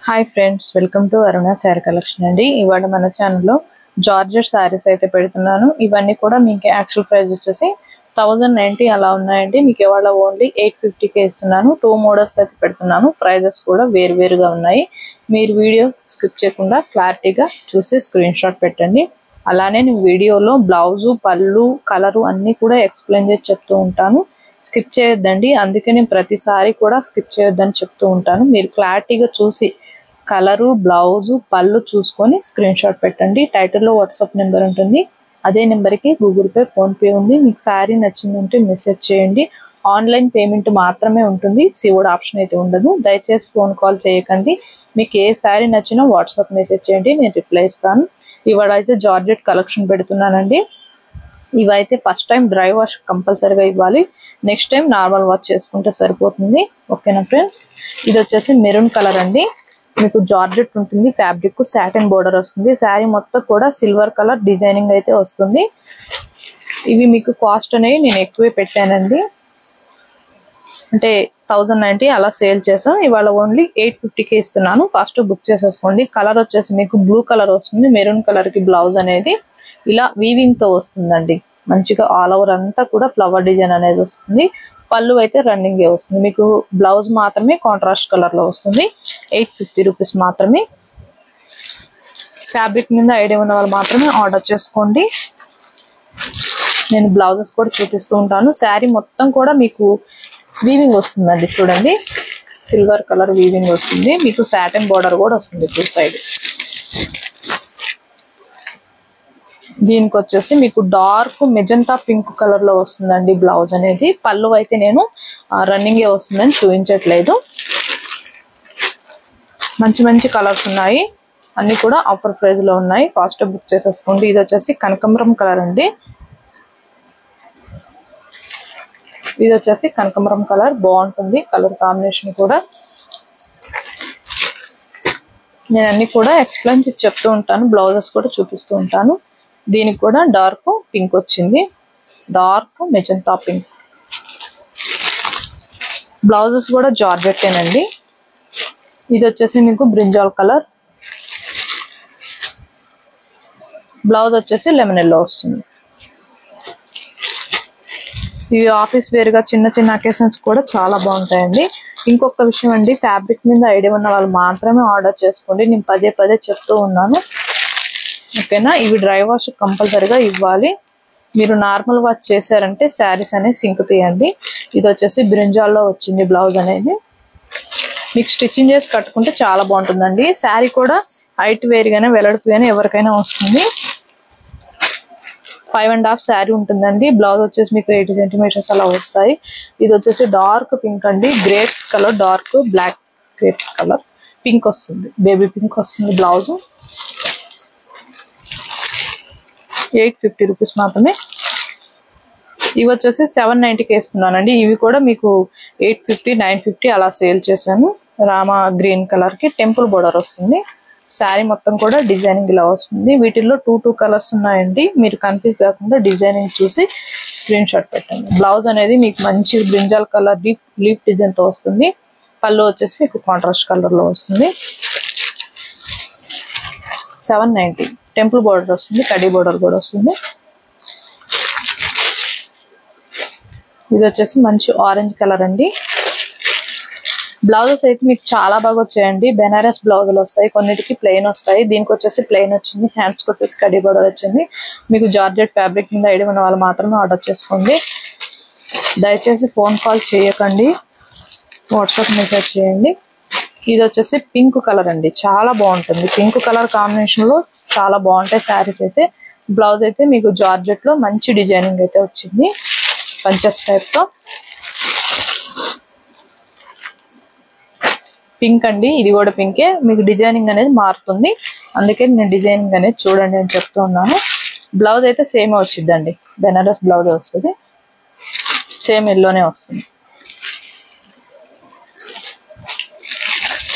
Hi friends, welcome to Aruna sari collection అండి. ఇవాళ మన ఛానల్లో జార్జెట్ శారీస్ అయితే పెడుతున్నాను. ఇవన్నీ కూడా మీకు యాక్చువల్ ప్రైస్ వచ్చేసి 1090 అలా ఉన్నాయండి. మీకు ఇవాళ ఓన్లీ 850కే ఇస్తున్నాను. 2 మోడల్స్ అయితే పెడుతున్నాను. ప్రైజెస్ కూడా వేరువేరుగా ఉన్నాయి. మీరు వీడియో స్కిప్ చేయకుండా క్లారిటీగా చూసి స్క్రీన్ షాట్ పెట్టండి. అలానే నేను వీడియోలో బ్లౌజు, పళ్ళు, కలరు అన్నీ కూడా ఎక్స్ప్లెయిన్ చేసి చెప్తూ ఉంటాను. స్కిప్ చేయొద్దండి. అందుకే నేను ప్రతిసారి కూడా స్కిప్ చేయొద్దని చెప్తూ ఉంటాను. మీరు క్లారిటీగా చూసి కలరు, బ్లౌజు, పళ్ళు చూసుకొని స్క్రీన్ షాట్ పెట్టండి. టైటిల్లో వాట్సాప్ నెంబర్ ఉంటుంది. అదే నెంబర్కి గూగుల్ పే, ఫోన్పే ఉంది. మీకు శారీ నచ్చిందంటే మెసేజ్ చేయండి. ఆన్లైన్ పేమెంట్ మాత్రమే ఉంటుంది. సిఓడి ఆప్షన్ అయితే ఉండదు. దయచేసి ఫోన్ కాల్ చేయకండి. మీకు ఏ శారీ నచ్చినా వాట్సాప్ మెసేజ్ చేయండి, నేను రిప్లై ఇస్తాను. ఇవాళ అయితే జార్జెట్ కలెక్షన్ పెడుతున్నానండి. ఇవైతే ఫస్ట్ టైం డ్రై వాష్ కంపల్సరీగా ఇవ్వాలి. నెక్స్ట్ టైం నార్మల్ వాష్ చేసుకుంటే సరిపోతుంది. ఓకేనా ఫ్రెండ్స్? ఇది వచ్చేసి మెరూన్ కలర్ అండి. మీకు జార్జెట్ ఉంటుంది. ఫ్యాబ్రిక్ సాటిన్ బోర్డర్ వస్తుంది. శారీ మొత్తం కూడా సిల్వర్ కలర్ డిజైనింగ్ అయితే వస్తుంది. ఇవి మీకు కాస్ట్ అనేవి నేను ఎక్కువే పెట్టానండి. అంటే 1090 అలా సేల్ చేసాం. ఇవాళ ఓన్లీ 850కే ఇస్తున్నాను. ఫస్ట్ బుక్ చేసేసుకోండి. కలర్ వచ్చేసి మీకు బ్లూ కలర్ వస్తుంది. మెరూన్ కలర్ కి బ్లౌజ్ అనేది ఇలా వీవింగ్ తో వస్తుందండి. మంచిగా ఆల్ ఓవర్ అంతా కూడా ఫ్లవర్ డిజైన్ అనేది వస్తుంది. పళ్ళు అయితే రన్నింగ్ వస్తుంది. మీకు బ్లౌజ్ మాత్రమే కాంట్రాస్ట్ కలర్ లో వస్తుంది. 850 రూపీస్ మాత్రమే. ఫ్యాబ్రిక్ మీద ఐడియా ఉన్న వాళ్ళు మాత్రమే ఆర్డర్ చేసుకోండి. నేను బ్లౌజెస్ కూడా చూపిస్తూ ఉంటాను. శారీ మొత్తం కూడా మీకు వీవింగ్ వస్తుందండి. చూడండి, సిల్వర్ కలర్ వీవింగ్ వస్తుంది. మీకు సాటిన్ బోర్డర్ కూడా వస్తుంది టూ సైడ్. దీనికి వచ్చేసి మీకు డార్క్ మెజంతా పింక్ కలర్ లో వస్తుందండి బ్లౌజ్ అనేది. పళ్ళు అయితే నేను రన్నింగ్ వస్తుందని చూపించట్లేదు. మంచి మంచి కలర్స్ ఉన్నాయి. అన్ని కూడా ఆఫర్ ప్రైస్ లో ఉన్నాయి. ఫాస్ట్ బుక్ చేసేసుకోండి. ఇది వచ్చేసి కనకాంబరం కలర్ అండి. ఇది వచ్చేసి కనకాంబరం కలర్ బాగుంటుంది. కలర్ కాంబినేషన్ కూడా నేను అన్ని కూడా ఎక్స్ప్లెయిన్ చేసి చెప్తూ ఉంటాను. బ్లౌజెస్ కూడా చూపిస్తూ ఉంటాను. దీనికి కూడా డార్క్ పింక్ వచ్చింది. Dark magenta pink. బ్లౌజెస్ కూడా జార్జెట్టేనండి. ఇది వచ్చేసి మీకు బ్రింజాల్ కలర్. బ్లౌజ్ వచ్చేసి లెమన్ ఎల్లో వస్తుంది. ఇవి ఆఫీస్ వేర్ గా చిన్న చిన్న అకేషన్స్ కూడా చాలా బాగుంటాయండి. ఇంకొక విషయం అండి, ఫ్యాబ్రిక్ మీద ఐడియా ఉన్న వాళ్ళు మాత్రమే ఆర్డర్ చేసుకోండి. నేను పదే పదే చెప్తూ ఉన్నాను. ఓకేనా? ఇవి డ్రై వాష్ కంపల్సరీగా ఇవ్వాలి. మీరు నార్మల్ వాష్ చేశారంటే శారీస్ అనేది సింక్ తీయండి. ఇది వచ్చేసి బ్రింజాల్లో వచ్చింది బ్లౌజ్ అనేది. మీకు స్టిచ్చింగ్ చేసి కట్టుకుంటే చాలా బాగుంటుందండి. శారీ కూడా హైట్ వేరుగానే వెడల్పుగానే ఎవరికైనా వస్తుంది. 5.5 శారీ ఉంటుందండి. బ్లౌజ్ వచ్చేసి మీకు 80 సెంటీమీటర్స్ అలా వస్తాయి. ఇది వచ్చేసి డార్క్ పింక్ అండి. Grapes colour, dark black grapes colour pink వస్తుంది. బేబీ పింక్ వస్తుంది బ్లౌజ్. 850 రూపీస్ మాత్రమే. ఇవి వచ్చేసి 790కి ఇస్తున్నానండి. ఇవి కూడా మీకు 850, 950 అలా సేల్ చేశాను. రామా గ్రీన్ కలర్ కి టెంపుల్ బోర్డర్ వస్తుంది. శారీ మొత్తం కూడా డిజైనింగ్ ఇలా వస్తుంది. వీటిల్లో 2 కలర్స్ ఉన్నాయండి. మీరు కన్ఫ్యూజ్ కాకుండా డిజైనింగ్ చూసి స్క్రీన్ షాట్ పెట్టండి. బ్లౌజ్ అనేది మీకు మంచి బ్రింజాల్ కలర్ లీఫ్ డిజైన్ తో వస్తుంది. పళ్ళు వచ్చేసి మీకు కాంట్రాస్ట్ కలర్ లో వస్తుంది. 790. టెంపుల్ బోర్డర్ వస్తుంది. కడీ బోర్డర్ కూడా వస్తుంది. ఇది వచ్చేసి మంచి ఆరెంజ్ కలర్ అండి. బ్లౌజెస్ అయితే మీకు చాలా బాగా వచ్చాయండి. బెనారస్ బ్లౌజులు వస్తాయి, కొన్నిటికి ప్లెయిన్ వస్తాయి. దీనికి వచ్చేసి ప్లెయిన్ వచ్చింది. హ్యాండ్స్ కి వచ్చేసి కడీ బోర్డర్ వచ్చింది. మీకు జార్జెట్ ఫ్యాబ్రిక్ మీద ఐడియా ఉన్న వాళ్ళు మాత్రమే ఆర్డర్ చేసుకోండి. దయచేసి ఫోన్ కాల్ చేయకండి, వాట్సాప్ మెసేజ్ చేయండి. ఇది వచ్చేసి పింక్ కలర్ అండి. చాలా బాగుంటుంది. పింక్ కలర్ కాంబినేషన్ లో చాలా బాగుంటాయి శారీస్ అయితే. బ్లౌజ్ అయితే మీకు జార్జెట్ లో మంచి డిజైనింగ్ అయితే వచ్చింది. పంచెస్ టైప్ తో పింక్ అండి. ఇది కూడా పింకే. మీకు డిజైనింగ్ అనేది మారుతుంది. అందుకే నేను డిజైనింగ్ అనేది చూడండి అని చెప్తూ ఉన్నాను. బ్లౌజ్ అయితే సేమ్ వచ్చిందండి. బెనారస్ బ్లౌజ్ వస్తుంది. సేమ్ ఎల్లోనే వస్తుంది.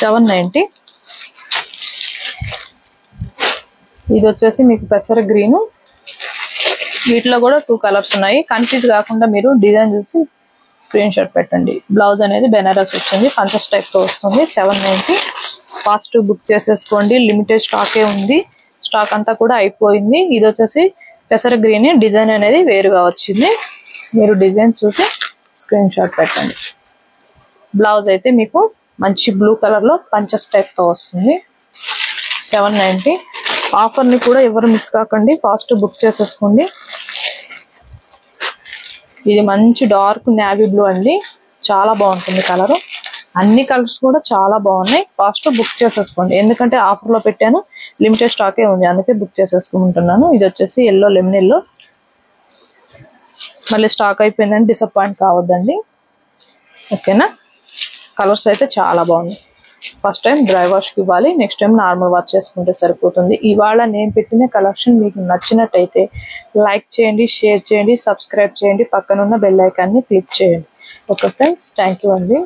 790. ఇది వచ్చేసి మీకు పెసర గ్రీన్. వీటిలో కూడా 2 కలర్స్ ఉన్నాయి. కన్ఫ్యూజ్ కాకుండా మీరు డిజైన్ చూసి స్క్రీన్ షాట్ పెట్టండి. బ్లౌజ్ అనేది బెనారస్ వచ్చింది, పంచస్ టైప్ తో వస్తుంది. 790 ఫాస్ట్ బుక్ చేసేసుకోండి. లిమిటెడ్ స్టాకే ఉంది, స్టాక్ అంతా కూడా అయిపోయింది. ఇది వచ్చేసి పెసర గ్రీన్, డిజైన్ అనేది వేరుగా వచ్చింది. మీరు డిజైన్ చూసి స్క్రీన్ షాట్ పెట్టండి. బ్లౌజ్ అయితే మీకు మంచి బ్లూ కలర్ లో పంచస్ టైప్ తో వస్తుంది. 790 ఆఫర్ ని కూడా ఎవరు మిస్ కాకండి, ఫాస్ట్ బుక్ చేసేసుకోండి. ఇది మంచి డార్క్ నేవీ బ్లూ అండి, చాలా బాగుంటుంది కలర్. అన్ని కలర్స్ కూడా చాలా బాగున్నాయి. ఫాస్ట్ బుక్ చేసేసుకోండి, ఎందుకంటే ఆఫర్ లో పెట్టాను, లిమిటెడ్ స్టాకే ఉంది, అందుకే బుక్ చేసేసుకుంటున్నాను. ఇది వచ్చేసి ఎల్లో, లెమన్ ఎల్లో. మళ్ళీ స్టాక్ అయిపోయిందని డిసప్పాయింట్ కావద్దండి, ఓకేనా. కలర్స్ అయితే చాలా బాగున్నాయి. ఫస్ట్ టైం డ్రై వాష్కి ఇవ్వాలి, నెక్స్ట్ టైం నార్మల్ వాష్ చేసుకుంటే సరిపోతుంది. ఇవాళ నేను పెట్టిన కలెక్షన్ మీకు నచ్చినట్టయితే లైక్ చేయండి, షేర్ చేయండి, సబ్స్క్రైబ్ చేయండి, పక్కనున్న బెల్ ఐకాన్ని క్లిక్ చేయండి. ఓకే ఫ్రెండ్స్, థ్యాంక్ యూ అండి.